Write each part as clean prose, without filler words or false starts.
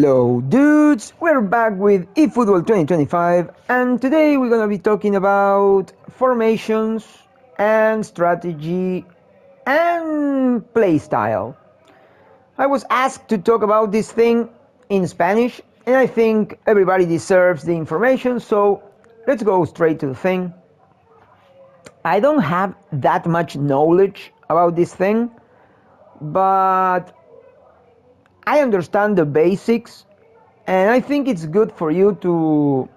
Hello dudes, we're back with eFootball 2025 and today we're gonna be talking about formations and strategy and playstyle. I was asked to talk about this thing in Spanish and I think everybody deserves the information, so let's go straight to the thing. I don't have that much knowledge about this thing, but I understand the basics, and I think it's good for you to,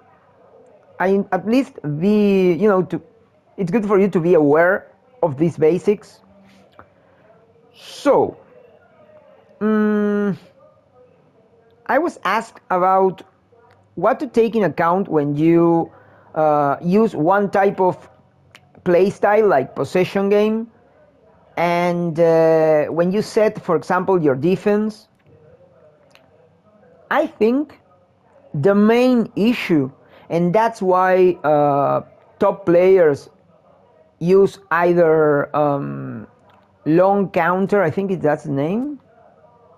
at least be, it's good for you to be aware of these basics. So, I was asked about what to take in account when you use one type of play style like possession game, and when you set, for example, your defense. I think the main issue, and that's why top players use either long counter, I think that's the name,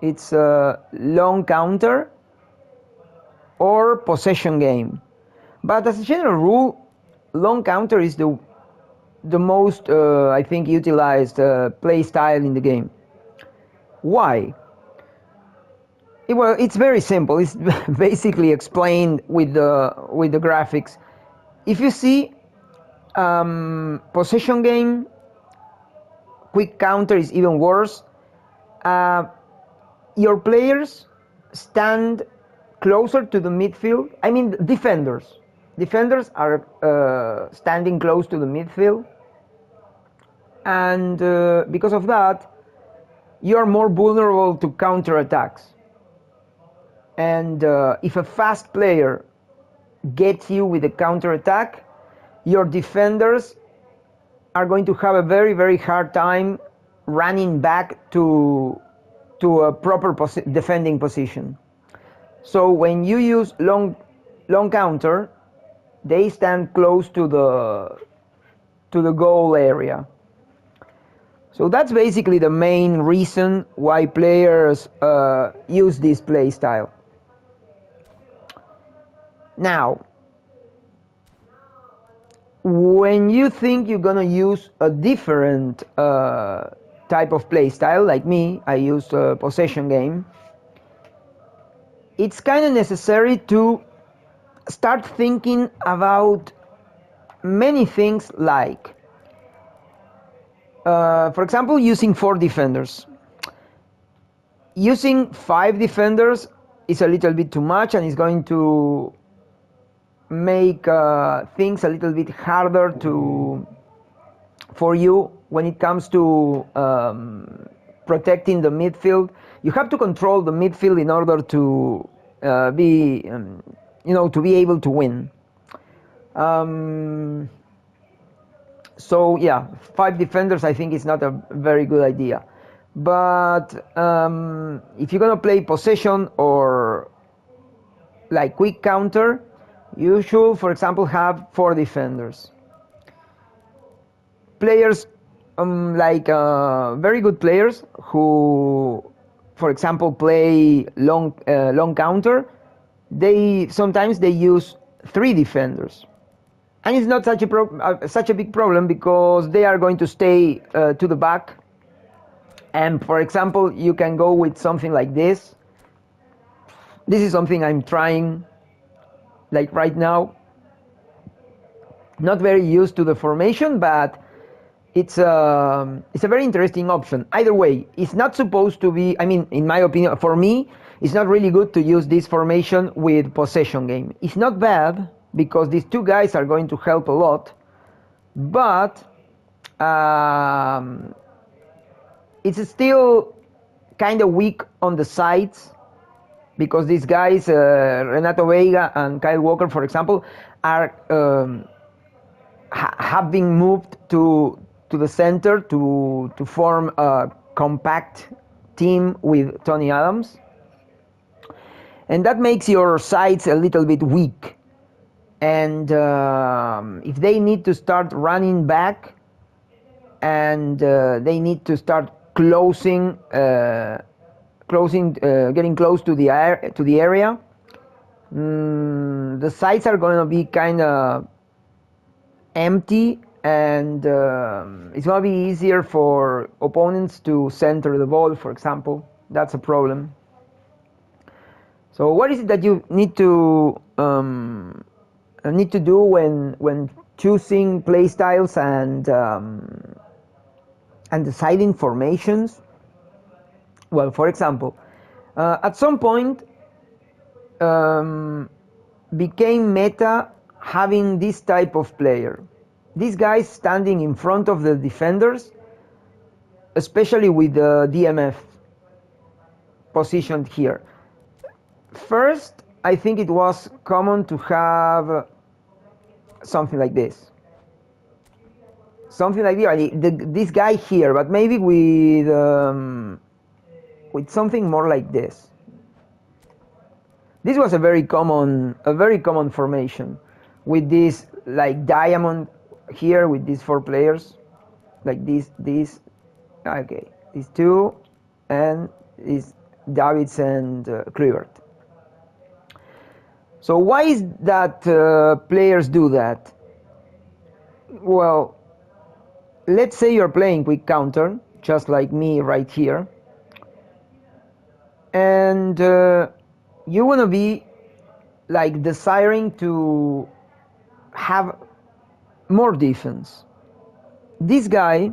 it's long counter, or possession game. But as a general rule, long counter is the most, I think, utilized play style in the game. Why? Well, it's very simple. It's basically explained with the graphics. If you see possession game, quick counter is even worse. Your players stand closer to the midfield. I mean, defenders. Defenders are standing close to the midfield, and because of that, you are more vulnerable to counter attacks. And if a fast player gets you with a counter attack, your defenders are going to have a very, very hard time running back to a proper defending position. So when you use long counter, they stand close to the goal area. So that's basically the main reason why players use this play style. Now, when you think you're gonna use a different type of play style, like me, I use a possession game, it's kind of necessary to start thinking about many things, like, for example, using 4 defenders. Using 5 defenders is a little bit too much and is going to make things a little bit harder for you when it comes to protecting the midfield. You have to control the midfield in order to be able to win. So yeah, 5 defenders I think is not a very good idea. But if you're gonna play possession or like quick counter, you should, for example, have 4 defenders. Players like very good players who, for example, play long counter, they sometimes use 3 defenders, and it's not such a big problem because they are going to stay to the back. And for example, you can go with something like this. This is something I'm trying, like right now. Not very used to the formation, but it's a very interesting option. Either way, it's not supposed to be, I mean, in my opinion, for me, it's not really good to use this formation with possession game. It's not bad because these 2 guys are going to help a lot, but it's still kind of weak on the sides, because these guys, Renato Veiga and Kyle Walker, for example, are have been moved to the center to form a compact team with Tony Adams, and that makes your sides a little bit weak. And if they need to start running back and they need to start closing getting close to the area. The sides are going to be kind of empty, and it's going to be easier for opponents to center the ball, for example. That's a problem. So what is it that you need to do when choosing play styles and deciding formations? Well, for example, at some point became meta having this type of player. These guys standing in front of the defenders, especially with the DMF positioned here. First, I think it was common to have something like this. Something like this guy here, but maybe with something more like this. This was a very common formation, with this like diamond here with these 4 players, like this, okay, these 2, and these Davids and Kluivert. So why is that players do that? Well, let's say you're playing quick counter, just like me right here, and you want to be like desiring to have more defense. This guy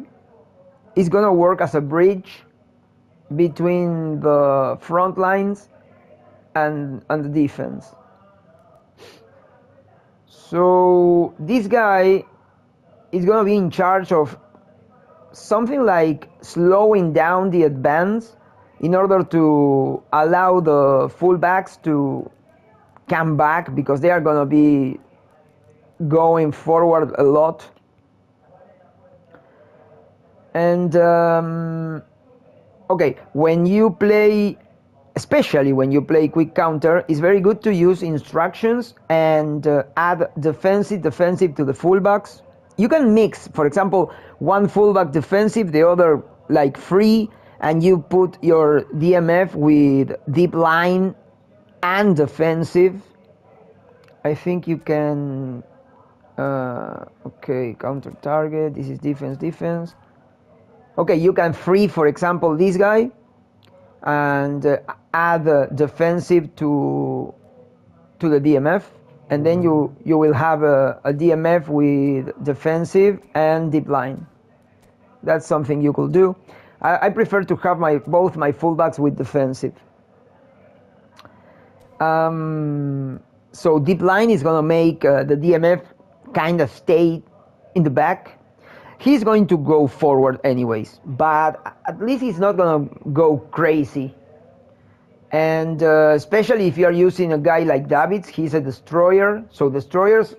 is going to work as a bridge between the front lines and the defense. So this guy is going to be in charge of something like slowing down the advance in order to allow the fullbacks to come back, because they are going to be going forward a lot. And okay, when you play, especially when you play quick counter, it's very good to use instructions and add defensive to the fullbacks. You can mix, for example, one fullback defensive, the other like free, and you put your DMF with deep line and defensive. I think you can okay, counter target, this is defense. Okay, you can free, for example, this guy and add defensive to the DMF, and then you will have a DMF with defensive and deep line. That's something you could do. I prefer to have both my fullbacks with defensive. So deep line is going to make the DMF kind of stay in the back. He's going to go forward anyways, but at least he's not going to go crazy. And especially if you're using a guy like Davids, he's a destroyer. So destroyers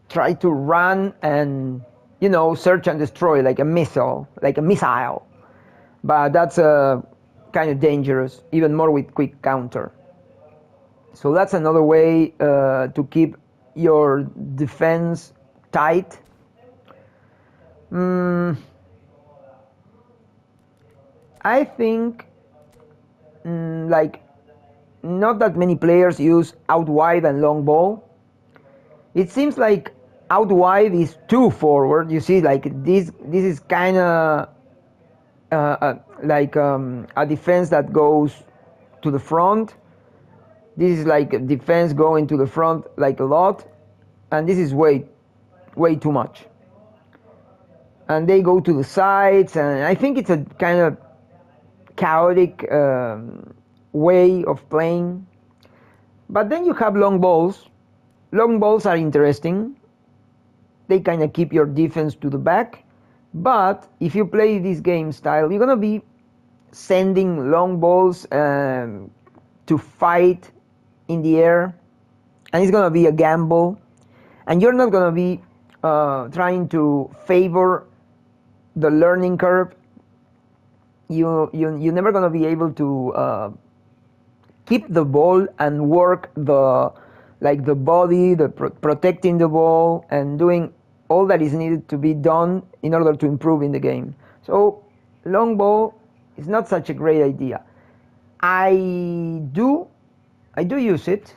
try to run and, search and destroy like a missile. But that's kind of dangerous, even more with quick counter. So that's another way to keep your defense tight. I think like not that many players use out wide and long ball. It seems like out wide is too forward. You see, like this is kind of like a defense that goes to the front. This is like a defense going to the front like a lot, and this is way too much. And they go to the sides, and I think it's a kind of chaotic way of playing. But then you have long balls. Long balls are interesting. They kind of keep your defense to the back. But if you play this game style, you're going to be sending long balls to fight in the air, and it's going to be a gamble, and you're not going to be trying to favor the learning curve. You're never going to be able to keep the ball and work the body, protecting the ball and doing all that is needed to be done in order to improve in the game. So long ball is not such a great idea. I do use it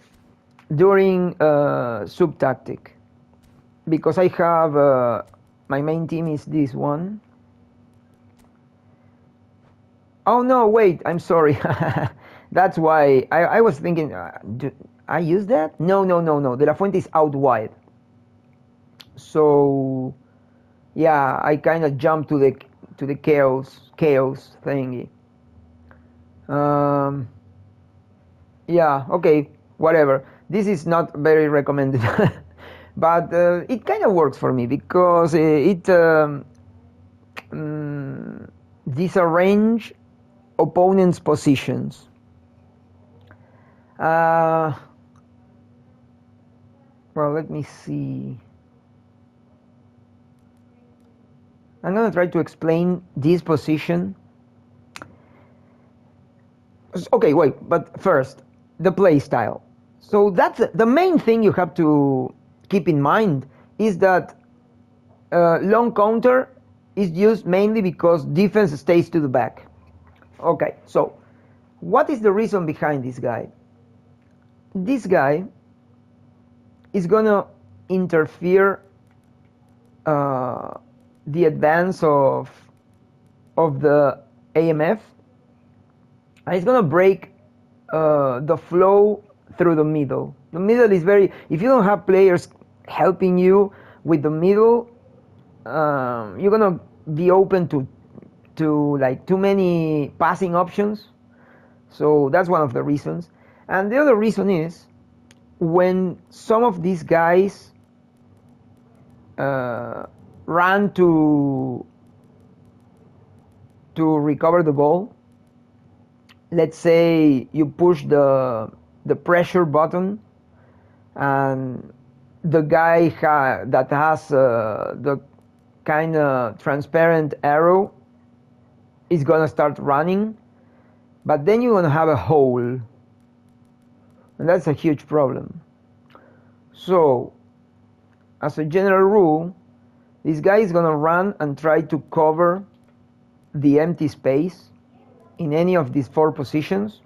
during SUBTACTIC because I have my main team is this one. Oh no, wait, I'm sorry. That's why I was thinking, do I use that? No, no, no, no. De La Fuente is out wide. So yeah, I kind of jumped to the chaos thingy. Yeah, okay, whatever. This is not very recommended, but it kind of works for me because it disarrange opponents' positions. Well, let me see. I'm gonna try to explain this position. Okay, wait, but first, the play style. So that's the main thing you have to keep in mind is that long counter is used mainly because defense stays to the back. Okay, so what is the reason behind this guy? This guy is gonna interfere the advance of the AMF, and it's gonna break the flow through the middle. The middle is very, if you don't have players helping you with the middle, you're gonna be open to like too many passing options. So that's one of the reasons. And the other reason is when some of these guys run to recover the ball, let's say you push the pressure button and the guy that has the kind of transparent arrow is gonna start running, but then you're gonna have a hole, and that's a huge problem. So as a general rule, this guy is gonna run and try to cover the empty space in any of these four positions,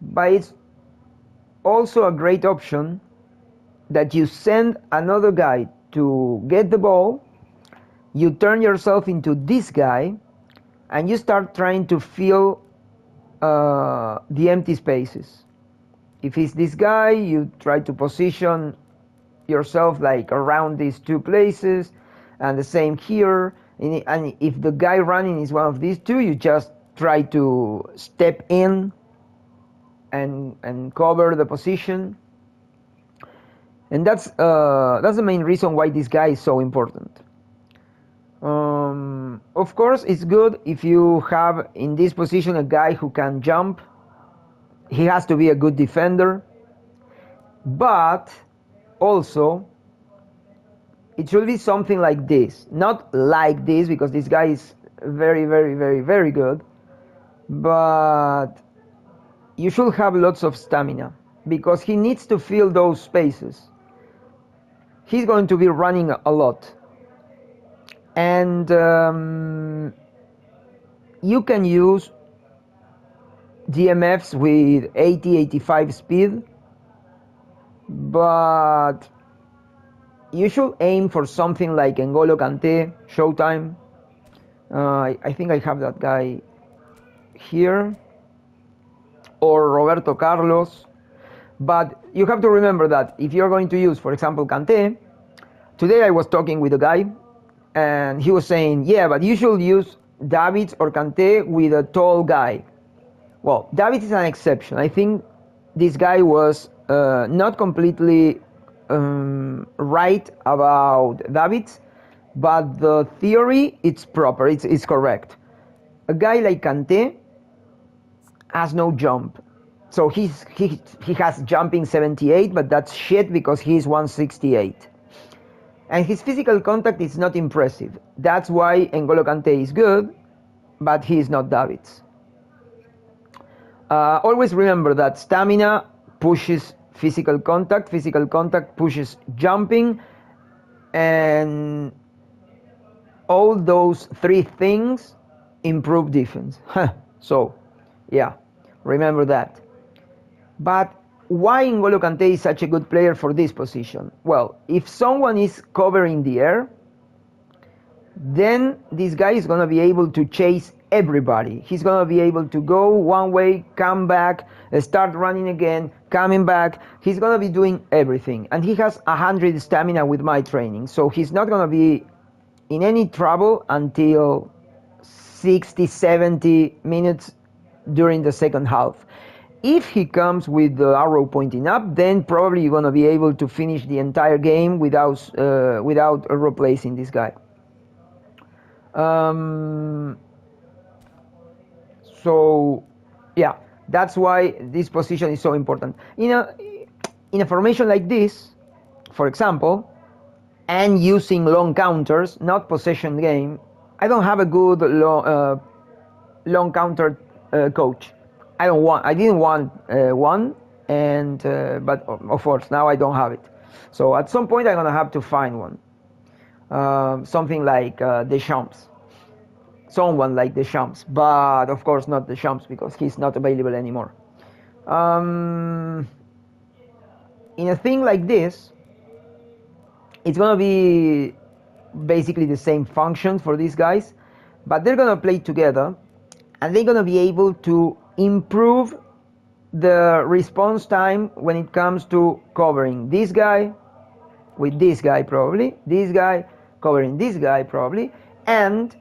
but it's also a great option that you send another guy to get the ball, you turn yourself into this guy, and you start trying to fill the empty spaces. If it's this guy, you try to position yourself like around these two places, and the same here. And if the guy running is one of these two, you just try to step in and cover the position. And that's the main reason why this guy is so important. Of course, it's good if you have in this position a guy who can jump. He has to be a good defender, but also it should be something like this, not like this, because this guy is very, very, very, very good, but you should have lots of stamina because he needs to fill those spaces. He's going to be running a lot, and you can use DMFs with 80-85 speed, but you should aim for something like N'Golo Kanté, Showtime. I think I have that guy here, or Roberto Carlos. But you have to remember that if you're going to use, for example, Kanté, today I was talking with a guy, and he was saying, yeah, but you should use Davids or Kanté with a tall guy. Well, Davids is an exception. I think this guy was not completely right about Davids, but the theory, it's proper, it's correct. A guy like Kanté has no jump. So he has jumping 78, but that's shit because he's 168. And his physical contact is not impressive. That's why N'Golo Kanté is good, but he is not Davids. Always remember that stamina pushes physical contact pushes jumping, and all those three things improve defense. So, yeah. Remember that. But why N'Golo Kanté is such a good player for this position? Well, if someone is covering the air, then this guy is going to be able to chase everybody. He's going to be able to go one way, come back, start running again, coming back. He's going to be doing everything. And he has 100 stamina with my training. So he's not going to be in any trouble until 60, 70 minutes during the second half. If he comes with the arrow pointing up, then probably you're going to be able to finish the entire game without replacing this guy. So, yeah, that's why this position is so important. In a formation like this, for example, and using long counters, not possession game, I don't have a good long counter coach. I didn't want one, and but of course now I don't have it. So at some point I'm gonna have to find one, something like Deschamps, someone like Deschamps, but of course not Deschamps because he's not available anymore. In a thing like this, it's gonna be basically the same function for these guys, but they're gonna play together, and they're gonna be able to improve the response time when it comes to covering this guy with this guy probably, this guy covering this guy probably, and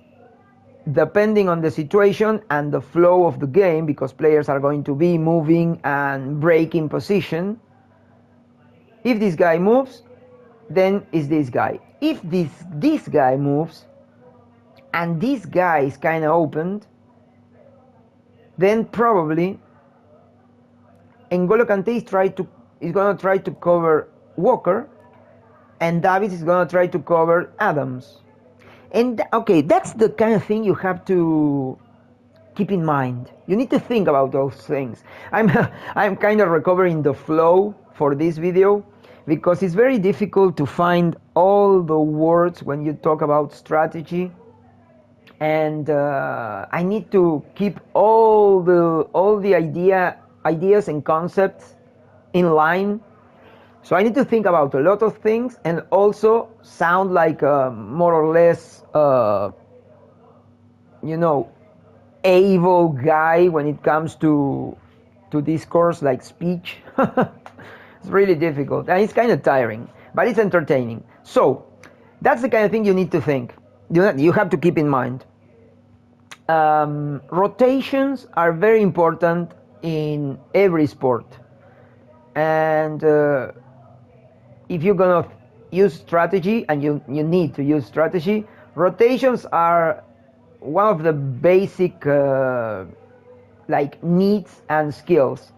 depending on the situation and the flow of the game, because players are going to be moving and breaking position, if this guy moves, then it's this guy. If this guy moves and this guy is kind of opened, then probably N'Golo Kanté is going to try to cover Walker, and Davies is going to try to cover Adams. And okay, that's the kind of thing you have to keep in mind. You need to think about those things. I'm kind of recovering the flow for this video because it's very difficult to find all the words when you talk about strategy. And I need to keep all the ideas and concepts in line. So I need to think about a lot of things and also sound like a more or less, able guy when it comes to discourse, like speech. It's really difficult and it's kind of tiring, but it's entertaining. So that's the kind of thing you need to think. You have to keep in mind. Rotations are very important in every sport, and if you're gonna use strategy, and you need to use strategy, rotations are one of the basic needs and skills.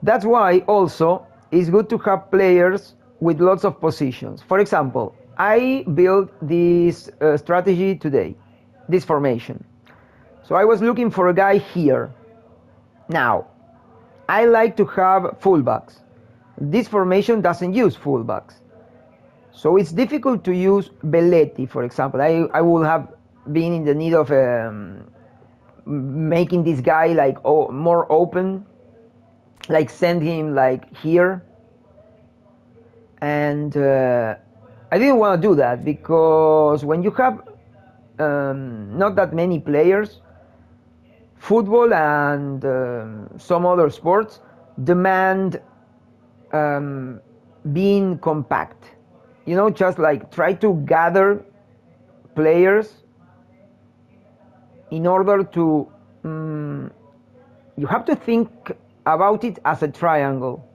That's why also it's good to have players with lots of positions. For example, I built this strategy today, this formation. So I was looking for a guy here. Now, I like to have fullbacks. This formation doesn't use fullbacks. So it's difficult to use Belletti, for example. I would have been in the need of making this guy more open, like send him here. And I didn't want to do that because when you have not that many players, football and some other sports demand being compact. Just try to gather players in order to you have to think about it as a triangle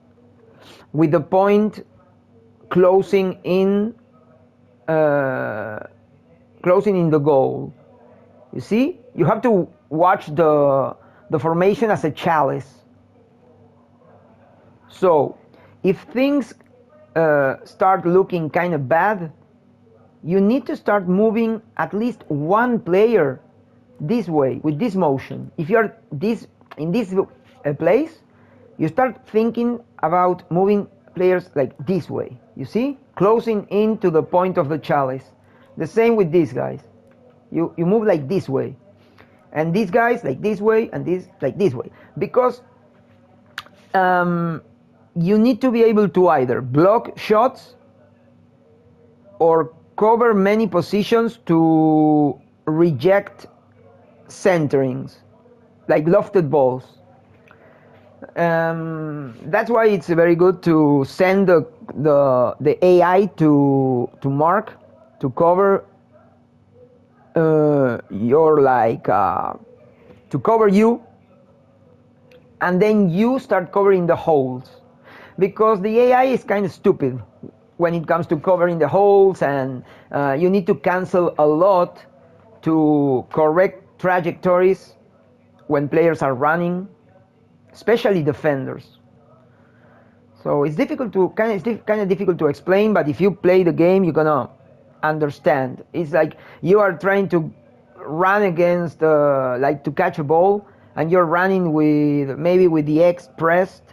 with the point closing in the goal. You see, you have to watch the formation as a chalice. So if things start looking kind of bad, you need to start moving at least one player this way with this motion. If you're in this place, you start thinking about moving players like this way. You see, closing into the point of the chalice. The same with these guys. You move like this way, and these guys like this way, and this like this way, because um, you need to be able to either block shots or cover many positions to reject centerings, like lofted balls. That's why it's very good to send the AI to mark, to cover your to cover you, and then you start covering the holes, because the AI is kind of stupid when it comes to covering the holes, and you need to cancel a lot to correct trajectories when players are running, especially defenders. So it's difficult to kind of difficult to explain, but if you play the game, you're gonna understand. It's like you are trying to run against, like to catch a ball, and you're running with maybe with the X pressed,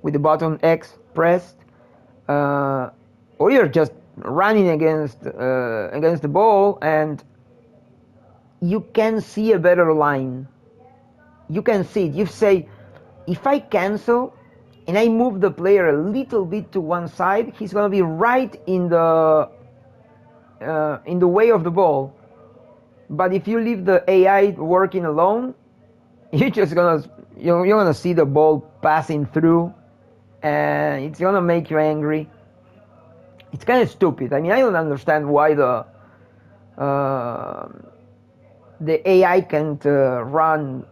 with the button X pressed, or you're just running against the ball, and you can see a better line. You can see it. You say, if I cancel and I move the player a little bit to one side, he's going to be right in the way of the ball. But if you leave the AI working alone, you're gonna see the ball passing through, and it's gonna make you angry. It's kind of stupid. I mean, I don't understand why the AI can't run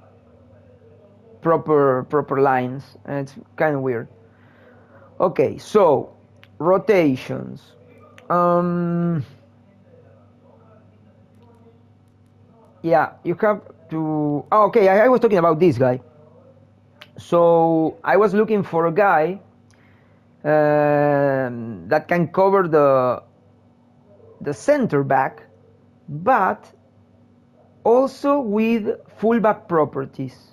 proper lines, and it's kind of weird. Okay, so rotations. Yeah, you have to. Oh, okay, I was talking about this guy. So I was looking for a guy that can cover the center back, but also with fullback properties.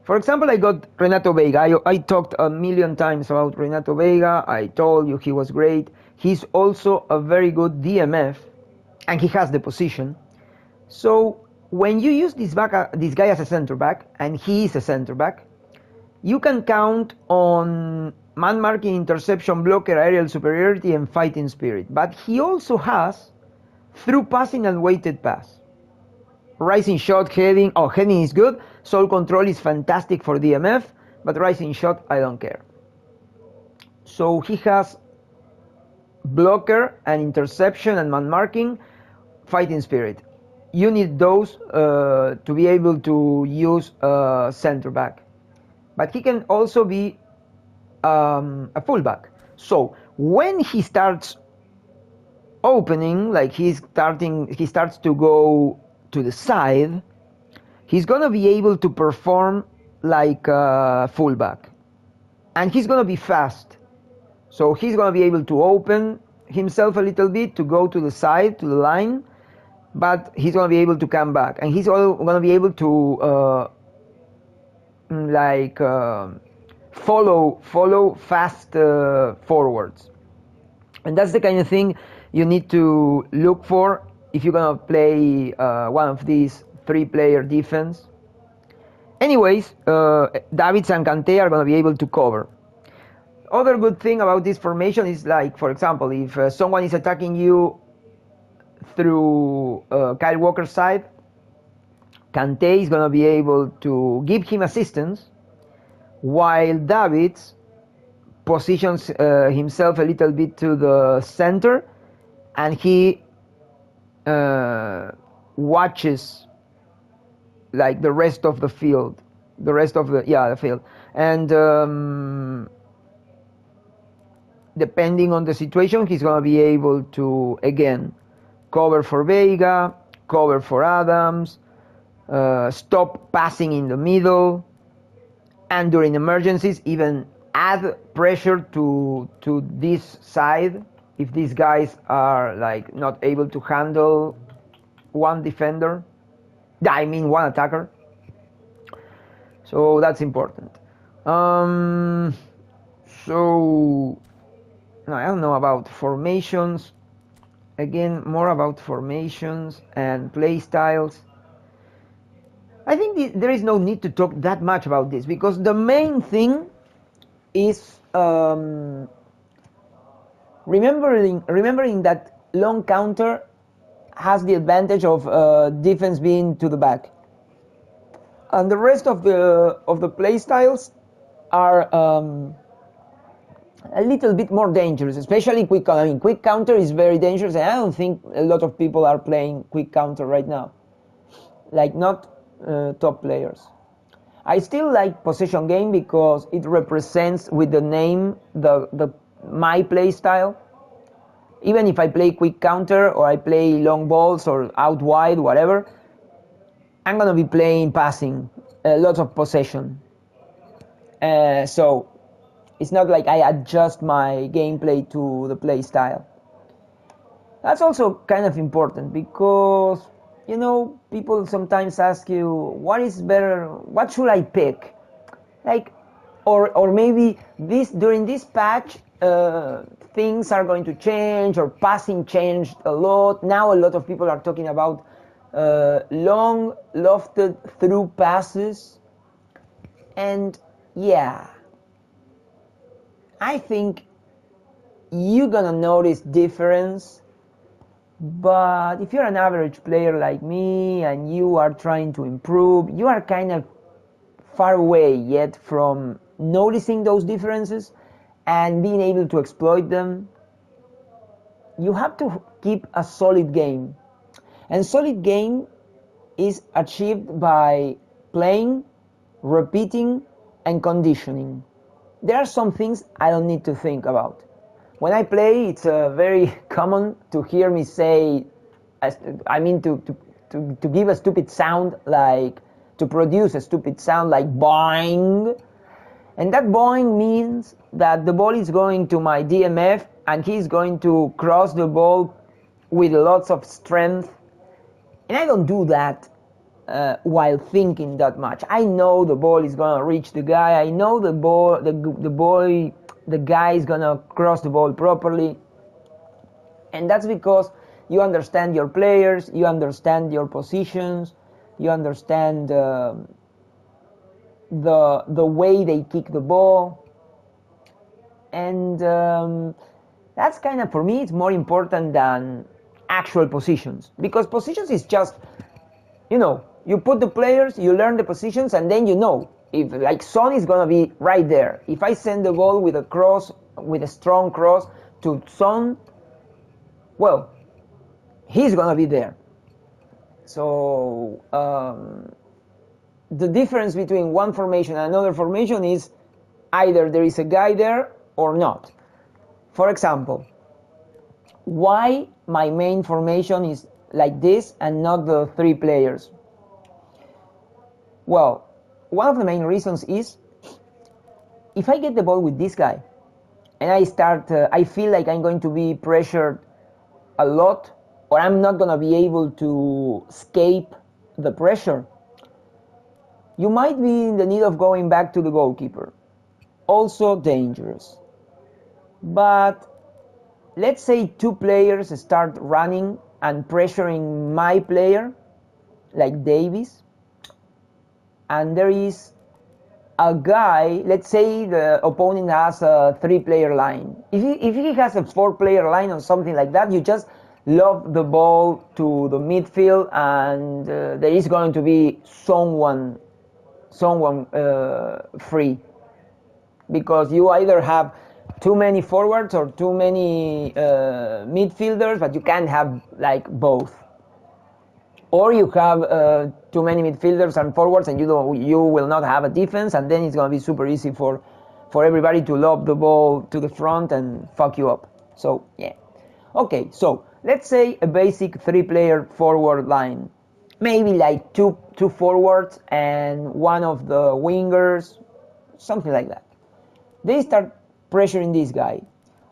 For example, I got Renato Vega. I talked a million times about Renato Vega. I told you he was great. He's also a very good DMF, and he has the position. So when you use this guy as a center back, and he is a center back, you can count on man marking, interception, blocker, aerial superiority, and fighting spirit. But he also has through passing and weighted pass. Rising shot, heading. Oh, heading is good. Soul control is fantastic for DMF, but rising shot, I don't care. So he has blocker and interception and man marking, fighting spirit. You need those to be able to use a center back. But he can also be a fullback. So when he starts opening, like he starts to go to the side, he's gonna be able to perform like a fullback, and he's gonna be fast. So he's gonna be able to open himself a little bit to go to the side, to the line, but he's gonna be able to come back, and he's gonna be able to follow fast forwards. And that's the kind of thing you need to look for if you're gonna play one of these 3-player defense. Anyways, Davids and Kante are gonna be able to cover. Other good thing about this formation is, like, for example, if someone is attacking you through Kyle Walker's side, Kante is gonna be able to give him assistance, while Davids positions himself a little bit to the center, and he watches like the rest of the field, the field, and depending on the situation, he's gonna be able to again cover for Vega, cover for Adams, stop passing in the middle, and during emergencies even add pressure to this side if these guys are like not able to handle one defender. I mean one attacker. So that's important. So no, I don't know about formations. Again, more about formations and play styles. I think there is no need to talk that much about this, because the main thing is remembering that long counter has the advantage of defense being to the back, and the rest of the play styles are a little bit more dangerous, especially quick counter. I mean, quick counter is very dangerous, and I don't think a lot of people are playing quick counter right now, like not top players. I still like possession game because it represents with the name my play style. Even if I play quick counter or I play long balls or out wide, whatever, I'm gonna be playing passing, lots of possession. So it's not like I adjust my gameplay to the play style. That's also kind of important because, you know, people sometimes ask you, what is better, what should I pick? Like, or maybe during this patch, things are going to change, or passing changed a lot. Now a lot of people are talking about long lofted through passes. And yeah, I think you're gonna notice difference. But if you're an average player like me and you are trying to improve, you are kind of far away yet from noticing those differences and being able to exploit them. You have to keep a solid game. And solid game is achieved by playing, repeating, and conditioning. There are some things I don't need to think about. When I play, it's very common to hear me say, to give a stupid sound, like, to produce a stupid sound like boing. And that boing means that the ball is going to my DMF and he's going to cross the ball with lots of strength. And I don't do that while thinking that much. I know the ball is gonna reach the guy. I know the guy is gonna cross the ball properly. And that's because you understand your players, you understand your positions, you understand the way they kick the ball. And that's kind of, for me, it's more important than actual positions. Because positions is just, you know, you put the players, you learn the positions, and then you know. If, like, Son is gonna be right there. If I send the ball with a strong cross to Son, well, he's gonna be there. So the difference between one formation and another formation is either there is a guy there or not. For example, why my main formation is like this and not the 3 players? Well, one of the main reasons is, if I get the ball with this guy and I feel like I'm going to be pressured a lot, or I'm not going to be able to escape the pressure, you might be in the need of going back to the goalkeeper. Also dangerous. But let's say 2 players start running and pressuring my player, like Davis, and there is a guy, let's say the opponent has a 3-player line. If he has a 4-player line or something like that, you just lob the ball to the midfield, and there is going to be someone free. Because you either have too many forwards or too many midfielders, but you can't have like both. Or you have too many midfielders and forwards, and you will not have a defense, and then it's going to be super easy for everybody to lob the ball to the front and fuck you up. So yeah. Okay, so let's say a basic 3-player forward line. Maybe like two forwards and one of the wingers, something like that. They start pressuring this guy.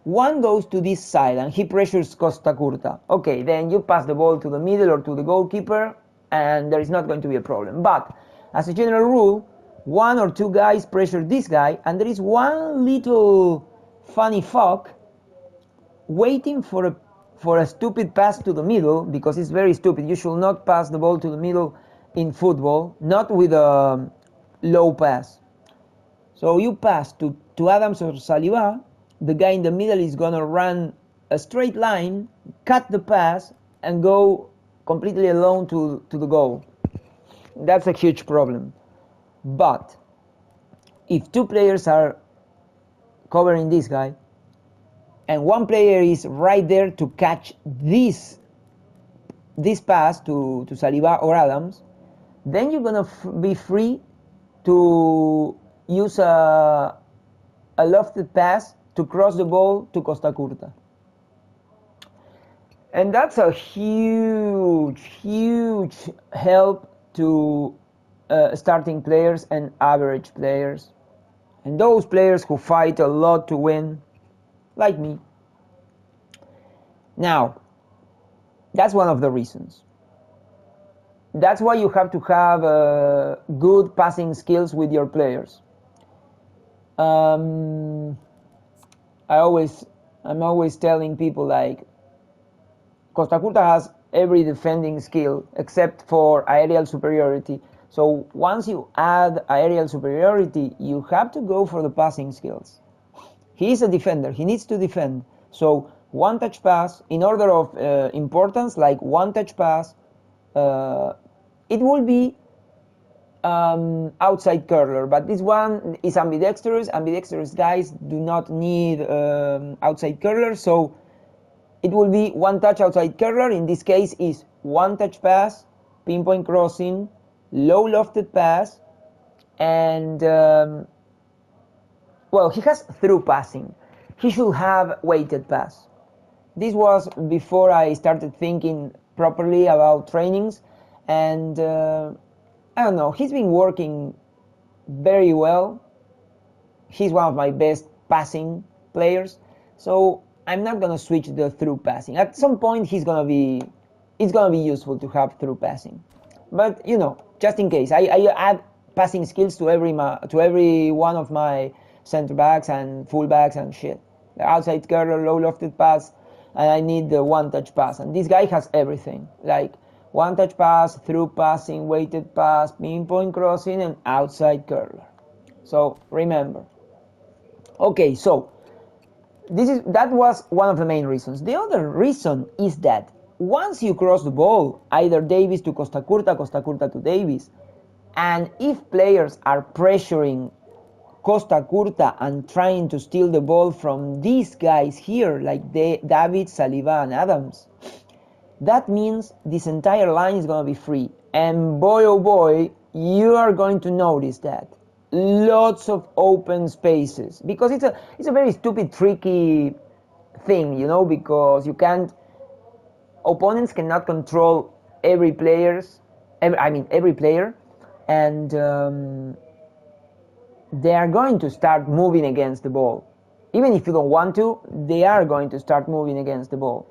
One goes to this side and he pressures Costa Curta. Okay, then you pass the ball to the middle or to the goalkeeper and there is not going to be a problem. But as a general rule, 1 or 2 guys pressure this guy, and there is one little funny fuck waiting for a stupid pass to the middle, because it's very stupid. You should not pass the ball to the middle in football, not with a low pass. So you pass to Adams or Saliba, the guy in the middle is gonna run a straight line, cut the pass, and go completely alone to the goal. That's a huge problem. But if two players are covering this guy, and one player is right there to catch this pass to Saliba or Adams, then you're gonna be free to use a lofted pass to cross the ball to Costa Curta. And that's a huge help to starting players and average players. And those players who fight a lot to win, like me. Now, that's one of the reasons. That's why you have to have good passing skills with your players. I'm always telling people, like, Costa Curta has every defending skill except for aerial superiority. So once you add aerial superiority, you have to go for the passing skills. He's a defender. He needs to defend. So one touch pass, in order of importance, like one touch pass, it will be outside curler, but this one is ambidextrous. Ambidextrous guys do not need outside curler, so it will be one touch outside curler. In this case is one touch pass, pinpoint crossing, low lofted pass, and well, he has through passing. He should have weighted pass. This was before I started thinking properly about trainings, and I don't know, he's been working very well. He's one of my best passing players, so I'm not gonna switch the through passing. At some point, it's gonna be useful to have through passing, but you know, just in case, I add passing skills to every one of my center backs and full backs and shit. The outside curler, low lofted pass, and I need the one touch pass. And this guy has everything, like one touch pass, through passing, weighted pass, pinpoint crossing, and outside curler. So remember. Okay, so that was one of the main reasons. The other reason is that once you cross the ball, either Davis to Costa Curta to Davis, and if players are pressuring Costa Curta and trying to steal the ball from these guys here, like David, Saliba, and Adams, that means this entire line is going to be free. And boy, oh boy, you are going to notice that. Lots of open spaces. Because it's a very stupid, tricky thing, you know, because opponents cannot control every player, and they are going to start moving against the ball. Even if you don't want to, they are going to start moving against the ball.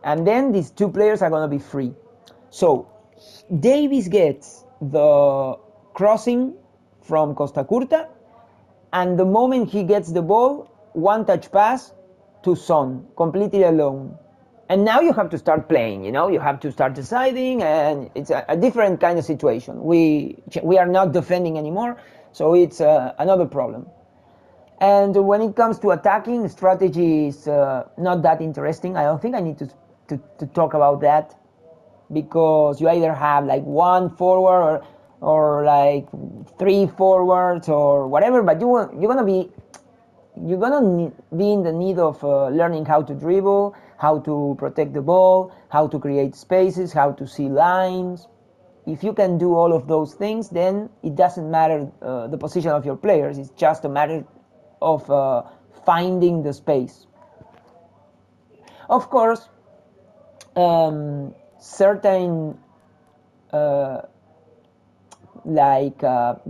And then these two players are going to be free. So Davis gets the crossing from Costa Curta, and the moment he gets the ball, one touch pass to Son, completely alone. And now you have to start playing, you know, you have to start deciding, and it's a different kind of situation. We are not defending anymore, so it's another problem. And when it comes to attacking, strategy is not that interesting. I don't think I need to talk about that, because you either have like one forward or like three forwards or whatever, but you're gonna be in the need of learning how to dribble, how to protect the ball, how to create spaces, how to see lines. If you can do all of those things, then it doesn't matter the position of your players. It's just a matter of finding the space. Of course, certain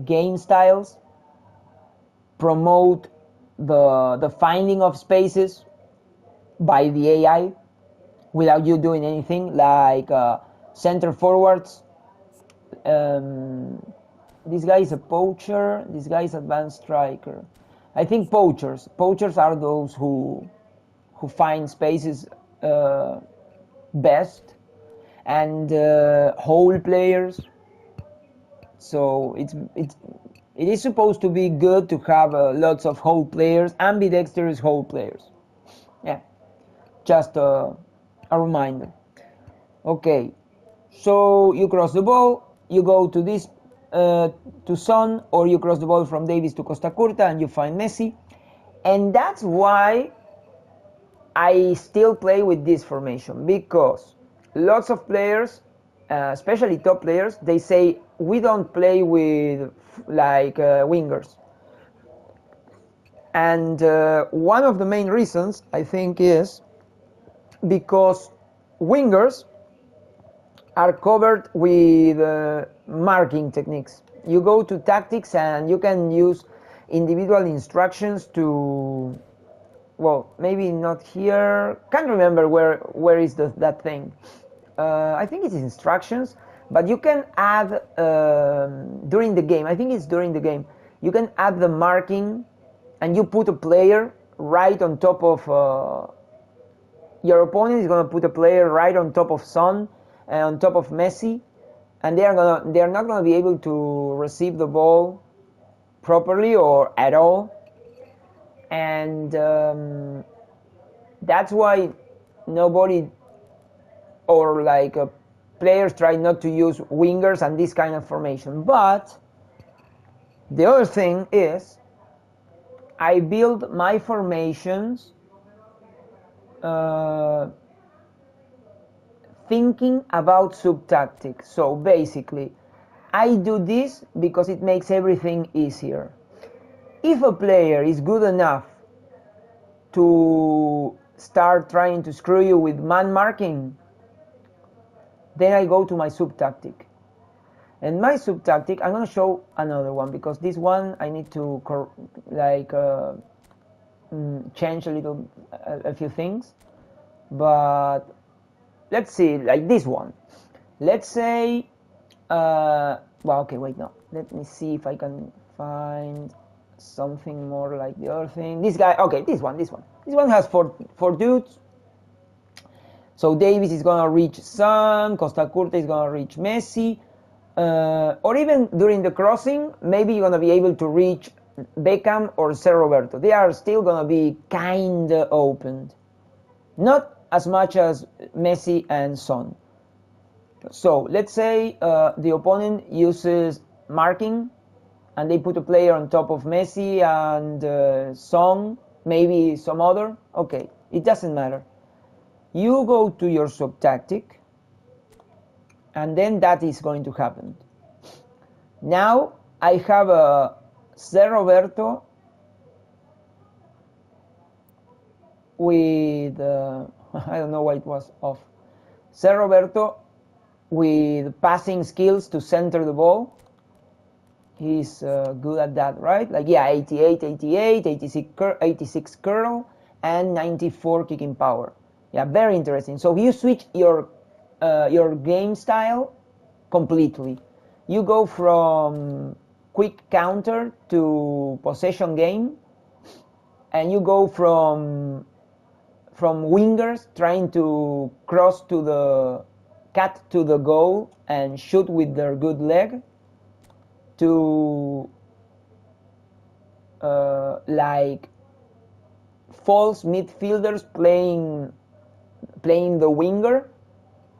game styles promote the finding of spaces by the AI without you doing anything, like center forwards. This guy is a poacher, this guy is advanced striker. I think poachers are those who find spaces best, and hole players. So It is supposed to be good to have lots of hold players, ambidextrous hold players. Yeah, just a reminder. Okay, so you cross the ball, you go to this to Son, or you cross the ball from Davis to Costa Curta and you find Messi. And that's why I still play with this formation, because lots of players, especially top players, they say we don't play with like wingers. And one of the main reasons, I think, is because wingers are covered with marking techniques. You go to tactics and you can use individual instructions to, well, maybe not here, can't remember where is that thing. I think it's instructions, but you can add during the game, I think it's during the game, you can add the marking and you put a player right on top of your opponent is going to put a player right on top of Son and on top of Messi, and they are not going to be able to receive the ball properly or at all. And that's why nobody, or like players, try not to use wingers and this kind of formation. But the other thing is, I build my formations thinking about SUBTACTIC. So basically, I do this because it makes everything easier. If a player is good enough to start trying to screw you with man marking, then I go to my SUBTACTIC. And my SUBTACTIc, I'm going to show another one, because this one I need to change a few things. But let's see, like this one. Let's say, well, okay, wait, no. Let me see if I can find something more like the other thing. This guy, okay, this one. This one has four dudes. So Davis is gonna reach Son, Costa Curta is gonna reach Messi, or even during the crossing, maybe you're gonna be able to reach Beckham or Ser Roberto. They are still gonna be kinda opened, not as much as Messi and Son. So let's say the opponent uses marking, and they put a player on top of Messi and Son, maybe some other. Okay, it doesn't matter. You go to your SUBTACTIC, and then that is going to happen. Now I have a Ser Roberto with I don't know why it was off. Ser Roberto with passing skills to center the ball. He's good at that, right? Like, yeah, 88, 88, 86 curl, and 94 kicking power. Yeah, very interesting. So you switch your game style completely. You go from quick counter to possession game, and you go from wingers trying to cross to the cut to the goal and shoot with their good leg, to like false midfielders playing the winger,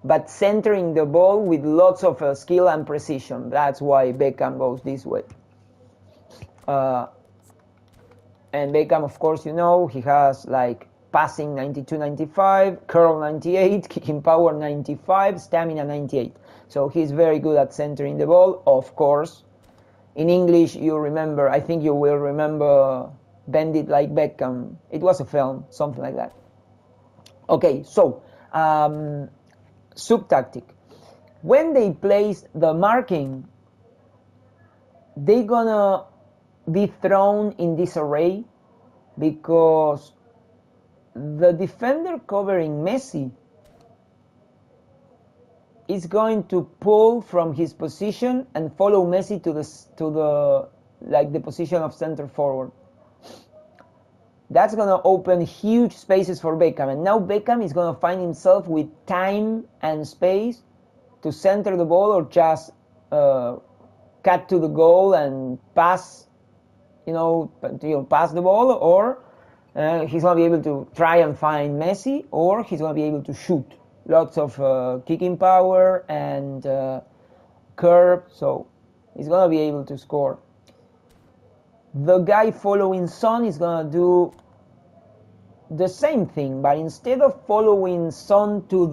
but centering the ball with lots of skill and precision. That's why Beckham goes this way. And Beckham, of course, you know, he has like passing 92, 95, curl 98, kicking power 95, stamina 98. So he's very good at centering the ball, of course. In English, you remember, I think you will remember Bend It Like Beckham. It was a film, something like that. Okay, so SUBTACTIC. When they place the marking, they're gonna be thrown in this array, because the defender covering Messi is going to pull from his position and follow Messi to the position of center forward. That's going to open huge spaces for Beckham, and now Beckham is going to find himself with time and space to center the ball or just cut to the goal and pass, pass the ball, or he's going to be able to try and find Messi, or he's going to be able to shoot. Lots of kicking power and curve, so he's going to be able to score. The guy following Son is going to do the same thing, but instead of following Son to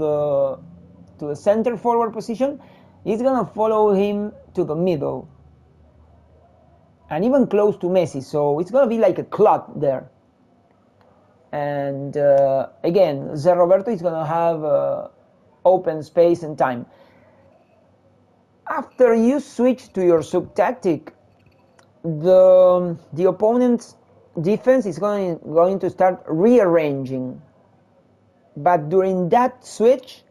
the center forward position, he's going to follow him to the middle and even close to Messi, so it's going to be like a clot there. And again, Zé Roberto is going to have open space and time. After you switch to your sub-tactic, the opponent's defense is going to start rearranging. But during that switch,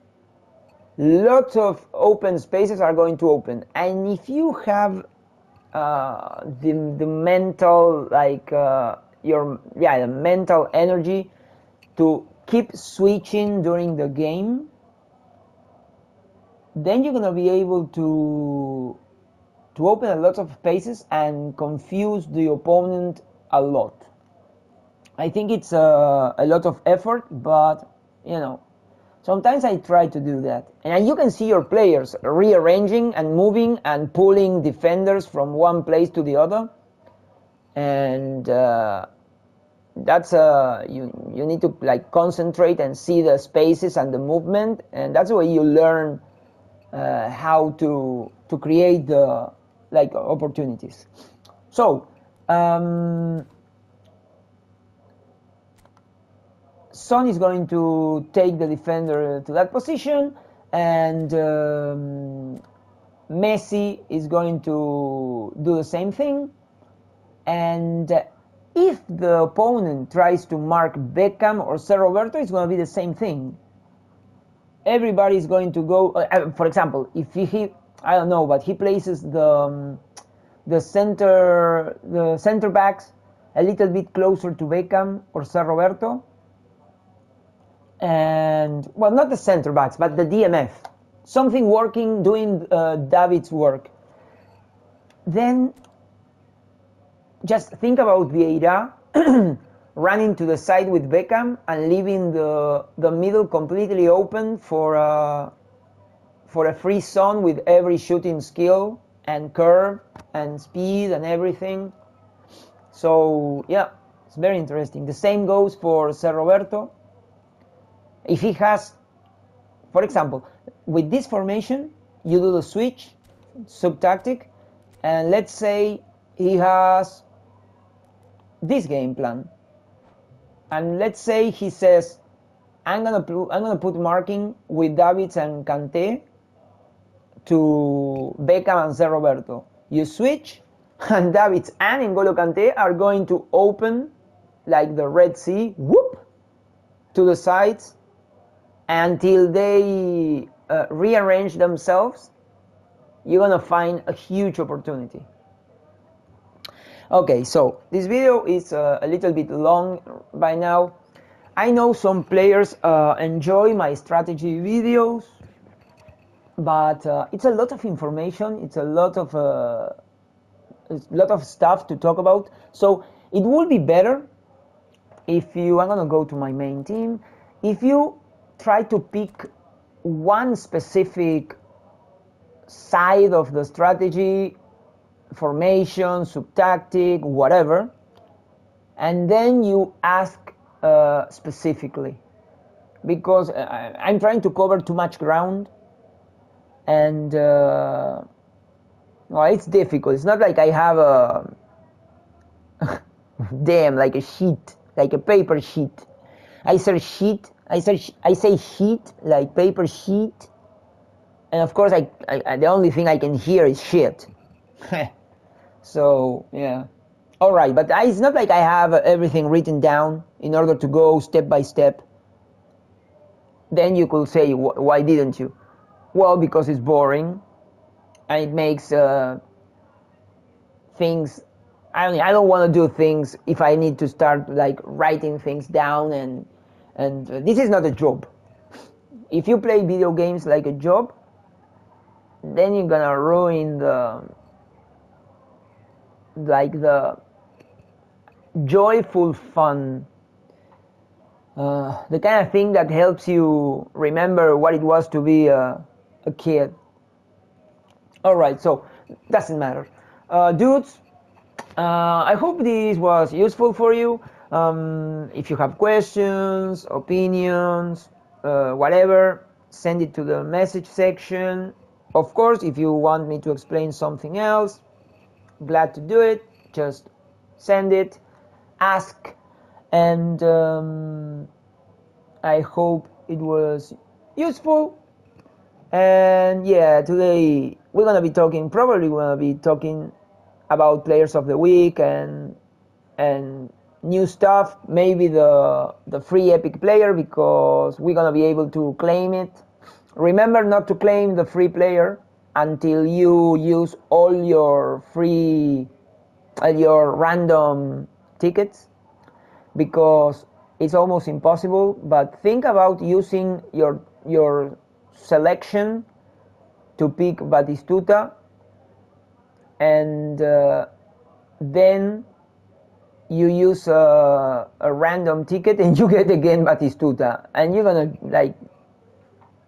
lots of open spaces are going to open. And if you have the mental, the mental energy to keep switching during the game, then you're going to be able to open a lot of spaces and confuse the opponent a lot. I think it's a lot of effort, but sometimes I try to do that. And you can see your players rearranging and moving and pulling defenders from one place to the other. And that's you need to concentrate and see the spaces and the movement, and that's the way you learn how to create the opportunities. So Son is going to take the defender to that position, and Messi is going to do the same thing. And if the opponent tries to mark Beckham or Zé Roberto, it's going to be the same thing. Everybody is going to go. For example, if he I don't know, but he places the center backs a little bit closer to Beckham or Zé Roberto, and well, not the center backs, but the DMF, something working, doing David's work. Then just think about Vieira running to the side with Beckham and leaving the middle completely open for a free zone with every shooting skill and curve and speed and everything. So yeah, it's very interesting. The same goes for Zé Roberto. If he has, for example, with this formation, you do the switch, sub-tactic, and let's say he has this game plan. And let's say he says, I'm gonna put marking with Davids and Kanté to Beckham and Zé Roberto. You switch, and Davids and N'Golo Kanté are going to open like the Red Sea, whoop, to the sides until they rearrange themselves. You're gonna find a huge opportunity. Okay, so this video is a little bit long by now. I know some players enjoy my strategy videos, but it's a lot of information. It's a lot of stuff to talk about. So it would be better if you, I'm gonna go to my main team, if you try to pick one specific side of the strategy, formation, sub-tactic, whatever, and then you ask specifically, because I'm trying to cover too much ground, and well, it's difficult. It's not like I have a like a sheet, like a paper sheet. I say sheet, like paper sheet, and of course I the only thing I can hear is shit. So yeah, all right, but it's not like I have everything written down in order to go step by step. Then you could say, why didn't you? Well, because it's boring, and it makes things. I don't want to do things if I need to start like writing things down, and this is not a job. If you play video games like a job, then you're gonna ruin like the joyful fun, the kind of thing that helps you remember what it was to be a kid. All right, so doesn't matter, dudes. I hope this was useful for you. If you have questions, opinions, whatever, send it to the message section. Of course, if you want me to explain something else, glad to do it. Just send it, ask, and I hope it was useful. And yeah, today we're gonna be talking, probably gonna be talking about players of the week and new stuff. Maybe the free epic player, because we're gonna be able to claim it. Remember not to claim the free player until you use all your free your random tickets, because it's almost impossible. But think about using your selection to pick Batistuta, and then you use a random ticket and you get again Batistuta, and you're gonna like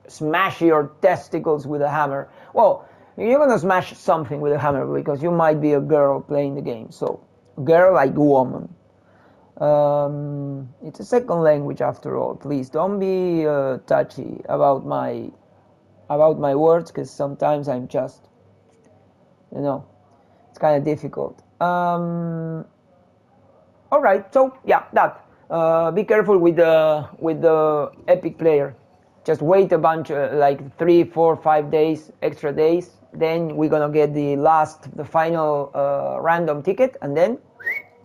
smash your testicles with a hammer. Well, you're gonna smash something with a hammer, because you might be a girl playing the game. So girl like woman. It's a second language after all. Please don't be touchy about my words, because sometimes I'm just, it's kind of difficult. All right, so yeah, that. Be careful with the epic player. Just wait a bunch, like 3, 4, 5 days, extra days. Then we're gonna get the final random ticket, and then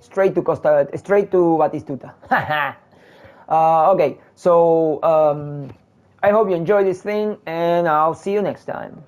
straight to Batistuta. Okay, so I hope you enjoy this thing, and I'll see you next time.